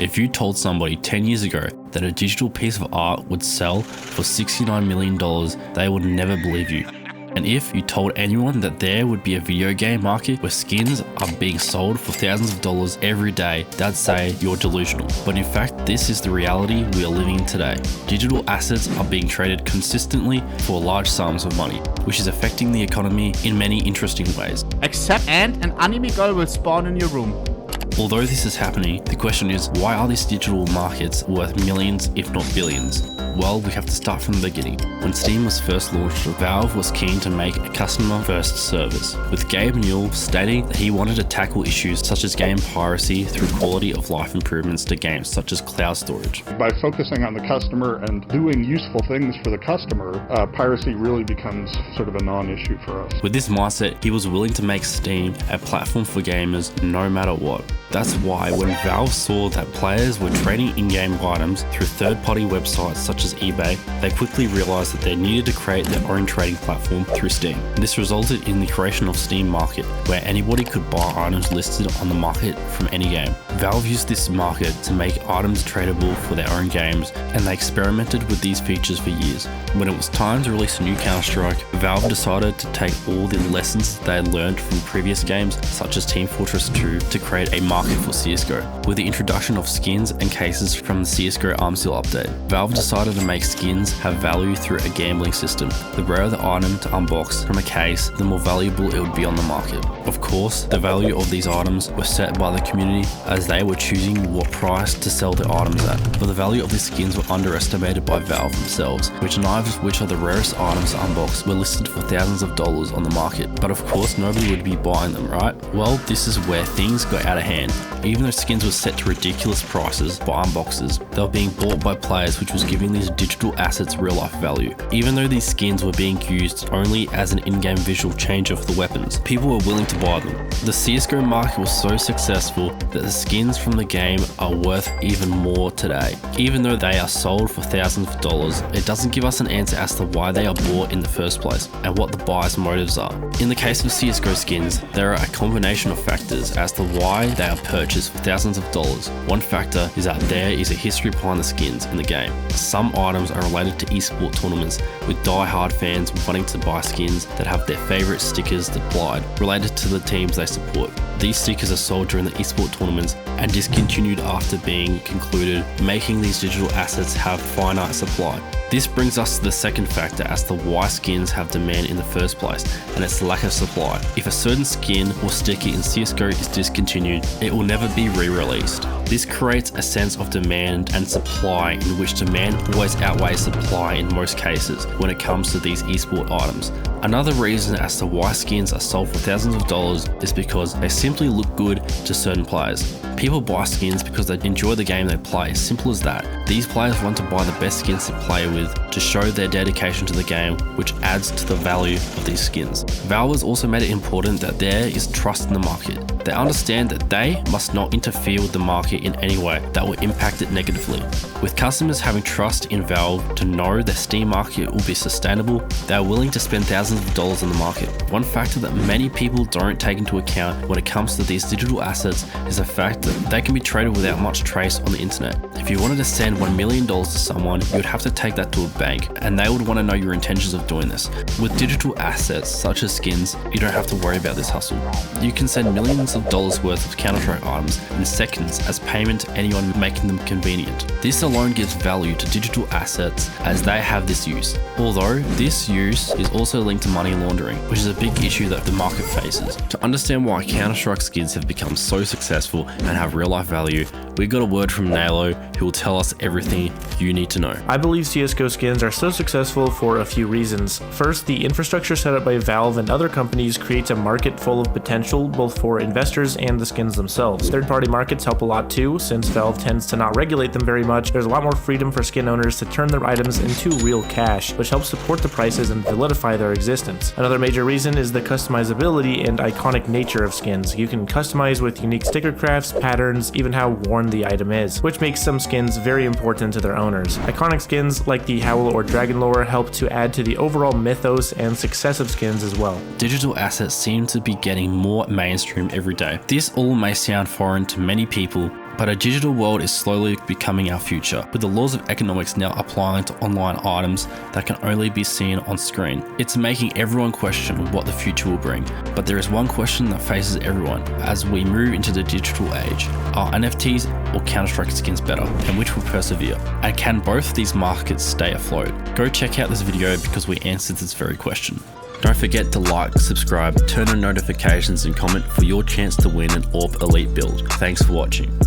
If you told somebody 10 years ago that a digital piece of art would sell for $69 million, they would never believe you. And if you told anyone that there would be a video game market where skins are being sold for thousands of dollars every day, they'd say you're delusional. But in fact, this is the reality we are living in today. Digital assets are being traded consistently for large sums of money, which is affecting the economy in many interesting ways. Accept and an anime girl will spawn in your room. Although this is happening, the question is, why are these digital markets worth millions, if not billions? Well, we have to start from the beginning. When Steam was first launched, Valve was keen to make a customer-first service, with Gabe Newell stating that he wanted to tackle issues such as game piracy through quality of life improvements to games such as cloud storage. By focusing on the customer and doing useful things for the customer, piracy really becomes sort of a non-issue for us. With this mindset, he was willing to make Steam a platform for gamers no matter what. That's why when Valve saw that players were trading in-game items through third-party websites such as eBay, they quickly realized that they needed to create their own trading platform through Steam. This resulted in the creation of Steam Market, where anybody could buy items listed on the market from any game. Valve used this market to make items tradable for their own games, and they experimented with these features for years. When it was time to release a new Counter-Strike, Valve decided to take all the lessons they had learned from previous games, such as Team Fortress 2, to create a market for CSGO. With the introduction of skins and cases from the CSGO Arms Deal update, Valve decided to make skins have value through a gambling system. The rarer the item to unbox from a case, the more valuable it would be on the market. Of course, the value of these items was set by the community as they were choosing what price to sell their items at. But the value of these skins were underestimated by Valve themselves, which knives, which are the rarest items to unbox, were listed for thousands of dollars on the market. But of course, nobody would be buying them, right? Well, this is where things got out of hand. Even though skins were set to ridiculous prices for unboxes, they were being bought by players, which was giving these digital assets real life value. Even though these skins were being used only as an in-game visual changer for the weapons, people were willing to buy them. The CSGO market was so successful that the skins from the game are worth even more today. Even though they are sold for thousands of dollars, it doesn't give us an answer as to why they are bought in the first place and what the buyer's motives are. In the case of CSGO skins, there are a combination of factors as to why they are purchased for thousands of dollars. One factor is that there is a history behind the skins in the game. Some items are related to esports tournaments, with die-hard fans wanting to buy skins that have their favorite stickers applied, related to the teams they support. These stickers are sold during the esports tournaments and discontinued after being concluded, making these digital assets have finite supply. This brings us to the second factor as to why skins have demand in the first place, and it's the lack of supply. If a certain skin or sticker in CSGO is discontinued, it will never be re-released. This creates a sense of demand and supply in which demand always outweighs supply in most cases when it comes to these esport items. Another reason as to why skins are sold for thousands of dollars is because they simply look good to certain players. People buy skins because they enjoy the game they play, simple as that. These players want to buy the best skins to play with to show their dedication to the game, which adds to the value of these skins. Valve has also made it important that there is trust in the market. They understand that they must not interfere with the market in any way that will impact it negatively. With customers having trust in Valve to know their Steam market will be sustainable, they are willing to spend thousands of dollars on the market. One factor that many people don't take into account when it comes to these digital assets is the fact that they can be traded without much trace on the internet. If you wanted to send $1 million to someone, you would have to take that to a bank, and they would want to know your intentions of doing this. With digital assets such as skins, you don't have to worry about this hustle. You can send millions of dollars worth of Counter-Strike items in seconds as payment to anyone, making them convenient. This alone gives value to digital assets as they have this use. Although this use is also linked to money laundering, which is a big issue that the market faces. To understand why Counter-Strike skins have become so successful and have real life value, we got a word from Nalo, who will tell us everything you need to know. I believe CSGO skins are so successful for a few reasons. First, the infrastructure set up by Valve and other companies creates a market full of potential both for investors and the skins themselves. Third-party markets help a lot too, since Valve tends to not regulate them very much. There's a lot more freedom for skin owners to turn their items into real cash, which helps support the prices and solidify their existence. Another major reason is the customizability and iconic nature of skins. You can customize with unique sticker crafts, patterns, even how worn the item is, which makes some skins very important to their owners. Iconic skins like the Howl or Dragon lore help to add to the overall mythos and success of skins as well. Digital assets seem to be getting more mainstream every day. This all may sound foreign to many people, But a digital world is slowly becoming our future, with the laws of economics now applying to online items that can only be seen on screen. It's making everyone question what the future will bring. But there is one question that faces everyone as we move into the digital age. Are NFTs or Counter-Strike skins better, and which will persevere? And can both of these markets stay afloat? Go check out this video because we answered this very question. Don't forget to like, subscribe, turn on notifications and comment for your chance to win an AWP Elite build. Thanks for watching.